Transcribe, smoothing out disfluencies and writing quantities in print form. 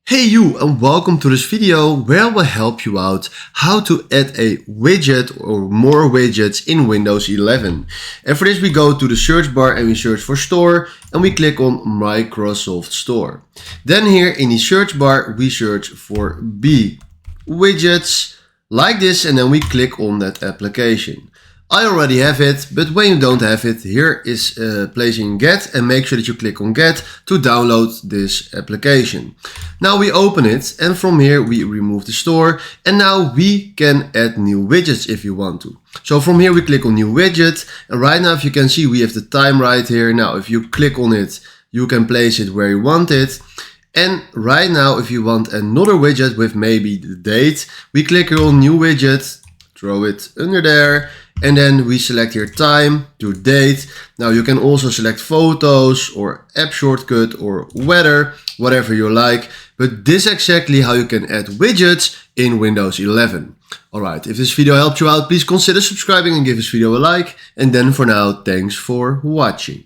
Hey you, and welcome to this video where I will help you out how to add a widget or more widgets in Windows 11. And for this we go to the search bar and we search for store and we click on Microsoft Store. Then here in the search bar we search for B widgets like this and then we click on that application. I already have it, but when you don't have it, here is placing get and make sure that you click on get to download this application. Now we open it and from here we remove the store and now we can add new widgets if you want to. So from here we click on new widget and right now if you can see we have the time right here. Now if you click on it, you can place it where you want it. And right now if you want another widget with maybe the date, we click here on new widget, throw it under there. And then we select here time to date. Now you can also select photos or app shortcut or weather, whatever you like. But this is exactly how you can add widgets in Windows 11. Alright, if this video helped you out, please consider subscribing and give this video a like. And then for now, thanks for watching.